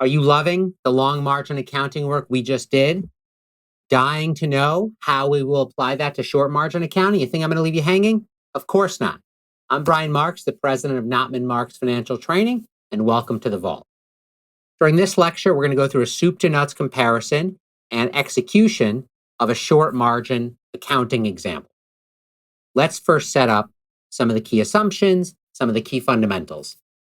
Are you loving the long margin accounting work we just did? Dying to know how we will apply that to short margin accounting? You think I'm going to leave you hanging? Of course not. I'm Brian Marks, the president of Notman Marks Financial Training, and welcome to the Vault. During this lecture, we're going to go through a soup to nuts comparison and execution of a short margin accounting example. Let's first set up some of the key assumptions, some of the key fundamentals.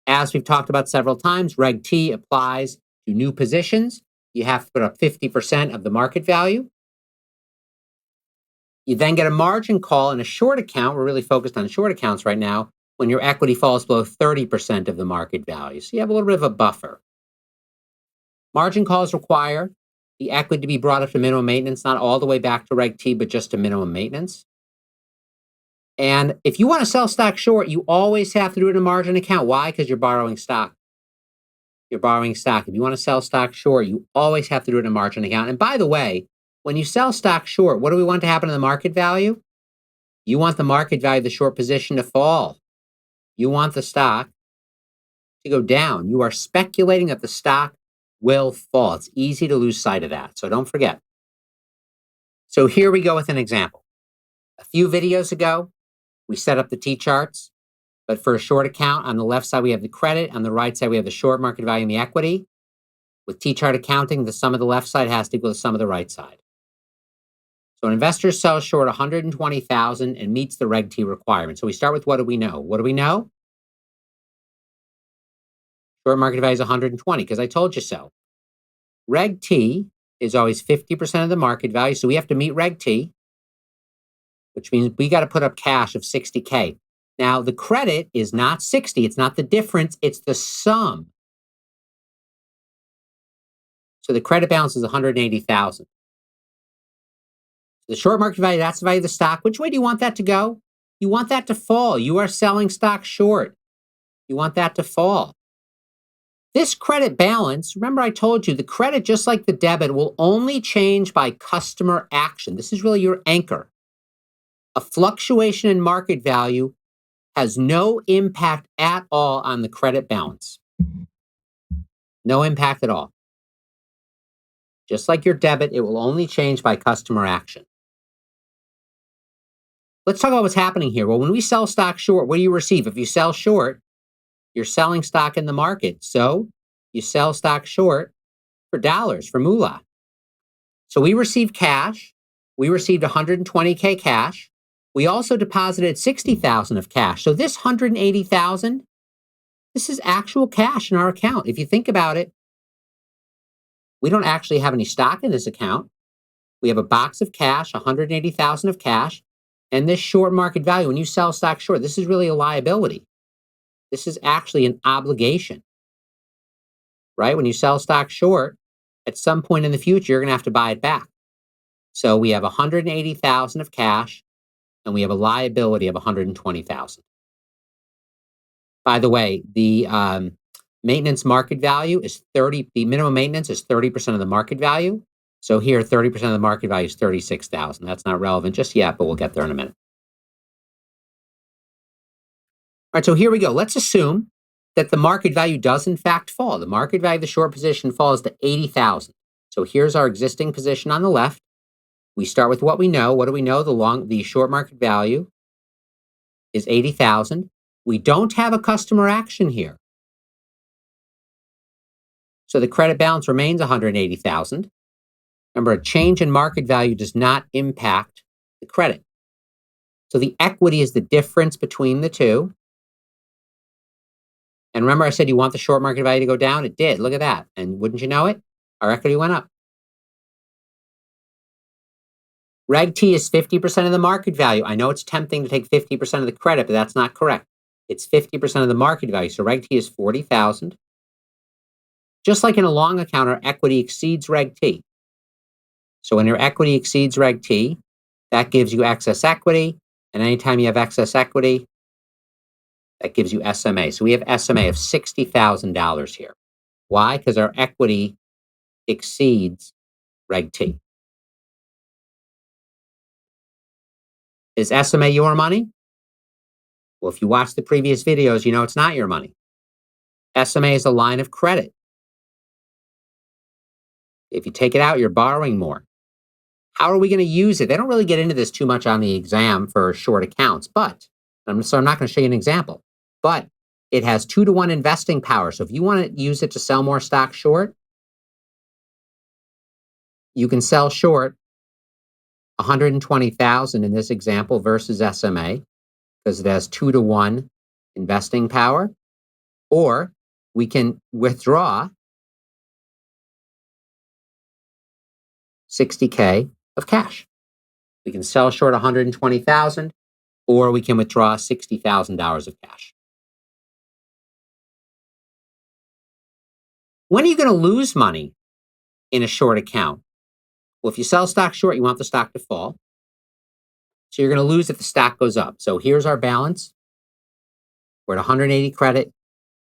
As we've talked about several times, Reg T applies to new positions. You have to put up 50% of the market value. You then get a margin call in a short account. We're really focused on short accounts right now when your equity falls below 30% of the market value. So you have a little bit of a buffer. Margin calls require the equity to be brought up to minimum maintenance, not all the way back to Reg T, but just to minimum maintenance. And if you want to sell stock short, you always have to do it in a margin account. Why? Because you're borrowing stock. You're borrowing stock. If you want to sell stock short, you always have to do it in a margin account. And by the way, when you sell stock short, what do we want to happen to the market value? You want the market value of the short position to fall. You want the stock to go down. You are speculating that the stock will fall. It's easy to lose sight of that. So don't forget. So here we go with an example. A few videos ago, we set up the T-charts, but for a short account, on the left side, we have the credit. On the right side, we have the short market value and the equity. With T-chart accounting, the sum of the left side has to equal the sum of the right side. So an investor sells short 120,000 and meets the Reg T requirement. So we start with what do we know? What do we know? Short market value is 120 because I told you so. Reg T is always 50% of the market value, so we have to meet Reg T, which means we got to put up cash of 60K. Now, the credit is not 60. It's not the difference. It's the sum. So the credit balance is 180,000. The short market value, that's the value of the stock. Which way do you want that to go? You want that to fall. You are selling stock short. You want that to fall. This credit balance, remember I told you, the credit, just like the debit, will only change by customer action. This is really your anchor. A fluctuation in market value has no impact at all on the credit balance. No impact at all. Just like your debit, it will only change by customer action. Let's talk about what's happening here. Well, when we sell stock short, what do you receive? If you sell short, you're selling stock in the market. So you sell stock short for dollars, for moolah. So we received cash. We received 120K cash. We also deposited 60,000 of cash. So this 180,000, this is actual cash in our account. If you think about it, we don't actually have any stock in this account. We have a box of cash, 180,000 of cash, and this short market value. When you sell stock short, this is really a liability. This is actually an obligation, right? When you sell stock short, at some point in the future, you're going to have to buy it back. So we have 180,000 of cash, and we have a liability of 120,000. By the way, the maintenance market value is 30. The minimum maintenance is 30% of the market value. So here, 30% of the market value is 36,000. That's not relevant just yet, but we'll get there in a minute. All right, so here we go. Let's assume that the market value does in fact fall. The market value of the short position falls to 80,000. So here's our existing position on the left. We start with what we know. What do we know? The short market value is 80,000. We don't have a customer action here. So the credit balance remains 180,000. Remember, a change in market value does not impact the credit. So the equity is the difference between the two. And remember I said you want the short market value to go down? It did. Look at that. And wouldn't you know it? Our equity went up. Reg T is 50% of the market value. I know it's tempting to take 50% of the credit, but that's not correct. It's 50% of the market value. So Reg T is 40,000. Just like in a long account, our equity exceeds Reg T. So when your equity exceeds Reg T, that gives you excess equity. And anytime you have excess equity, that gives you SMA. So we have SMA of $60,000 here. Why? Because our equity exceeds Reg T. Is SMA your money? Well, if you watch the previous videos, you know it's not your money. SMA is a line of credit. If you take it out, you're borrowing more. How are we going to use it? They don't really get into this too much on the exam for short accounts, but so I'm not going to show you an example. But it has 2-to-1 investing power. So if you want to use it to sell more stock short, you can sell short 120,000 in this example versus SMA because it has 2-to-1 investing power. Or we can withdraw 60K of cash. We can sell short 120,000, or we can withdraw $60,000 of cash. When are you going to lose money in a short account? Well, if you sell stock short, you want the stock to fall. So you're going to lose if the stock goes up. So here's our balance. We're at 180 credit,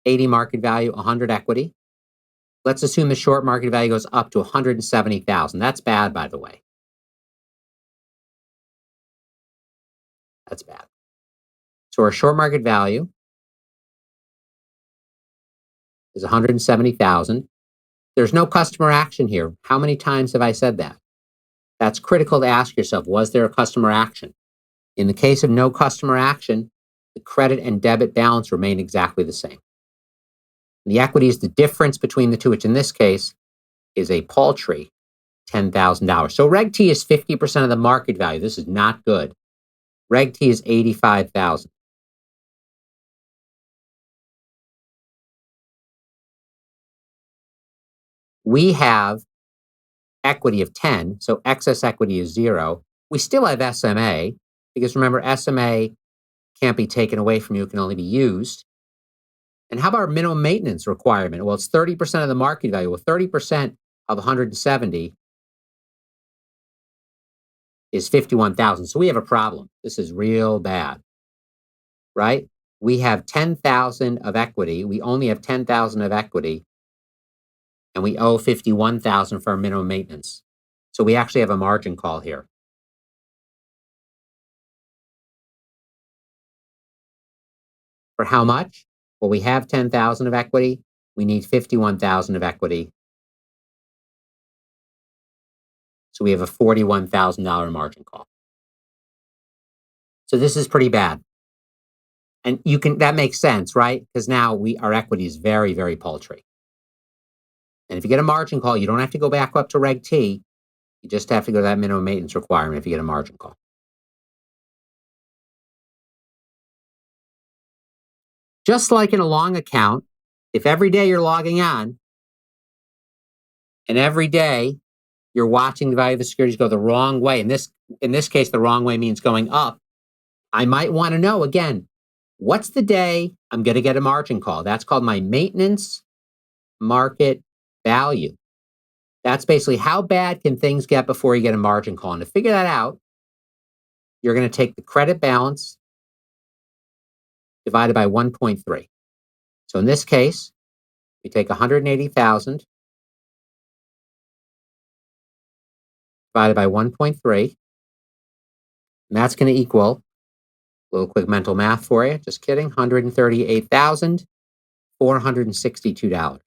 80 market value, 100 equity. Let's assume the short market value goes up to 170,000. That's bad, by the way. That's bad. So our short market value is 170,000. There's no customer action here. How many times have I said that? That's critical to ask yourself, was there a customer action? In the case of no customer action, the credit and debit balance remain exactly the same. And the equity is the difference between the two, which in this case is a paltry $10,000. So Reg T is 50% of the market value. This is not good. Reg T is 85,000. We have equity of 10, so excess equity is 0. We still have SMA, because remember, SMA can't be taken away from you, it can only be used. And how about our minimum maintenance requirement? Well, it's 30% of the market value. Well, 30% of 170 is 51,000. So we have a problem. This is real bad, right? We have 10,000 of equity. We only have 10,000 of equity, and we owe 51,000 for our minimum maintenance. So we actually have a margin call here. For how much? Well, we have 10,000 of equity. We need 51,000 of equity. So we have a $41,000 margin call. So this is pretty bad. And that makes sense, right? Because now our equity is very, very paltry. And if you get a margin call, you don't have to go back up to Reg T. You just have to go to that minimum maintenance requirement if you get a margin call. Just like in a long account, if every day you're logging on and every day you're watching the value of the securities go the wrong way, in this case, the wrong way means going up, I might want to know, again, what's the day I'm going to get a margin call? That's called my maintenance market value. That's basically how bad can things get before you get a margin call. And to figure that out, you're going to take the credit balance divided by 1.3. So in this case, we take 180,000 divided by 1.3, and that's going to equal, a little quick mental math for you, just kidding, $138,462.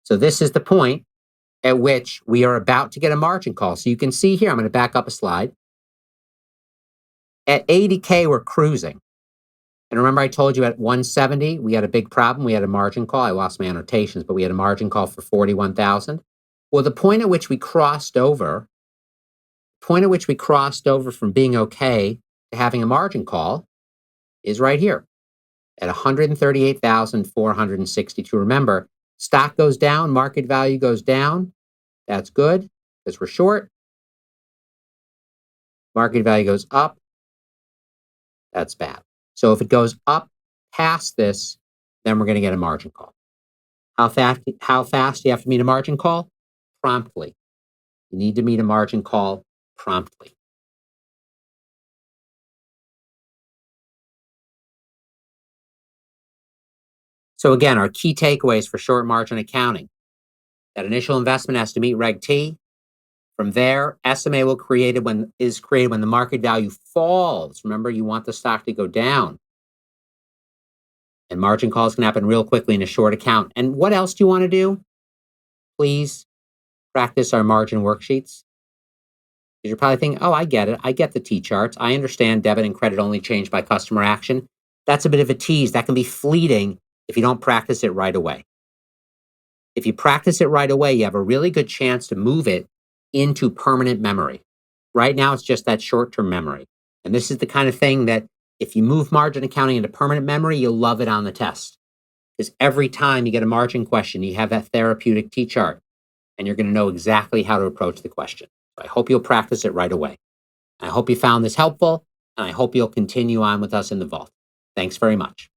So this is the point at which we are about to get a margin call. So you can see here, I'm going to back up a slide. At 80K, we're cruising. And remember I told you at 170, we had a big problem. We had a margin call. I lost my annotations, but we had a margin call for 41,000. Well, the point at which we crossed over from being okay to having a margin call is right here at 138,462. Remember, stock goes down, market value goes down. That's good because we're short. Market value goes up. That's bad. So if it goes up past this, then we're going to get a margin call. How fast do you have to meet a margin call? Promptly. You need to meet a margin call promptly. So again, our key takeaways for short margin accounting. That initial investment has to meet Reg T. From there, SMA is created when the market value falls. Remember, you want the stock to go down. And margin calls can happen real quickly in a short account. And what else do you want to do? Please practice our margin worksheets. You're probably thinking, oh, I get it. I get the T charts. I understand debit and credit only change by customer action. That's a bit of a tease. That can be fleeting if you don't practice it right away. If you practice it right away, you have a really good chance to move it into permanent memory. Right now, it's just that short-term memory. And this is the kind of thing that if you move margin accounting into permanent memory, you'll love it on the test. Because every time you get a margin question, you have that therapeutic T chart, and you're going to know exactly how to approach the question. So I hope you'll practice it right away. I hope you found this helpful, and I hope you'll continue on with us in the vault. Thanks very much.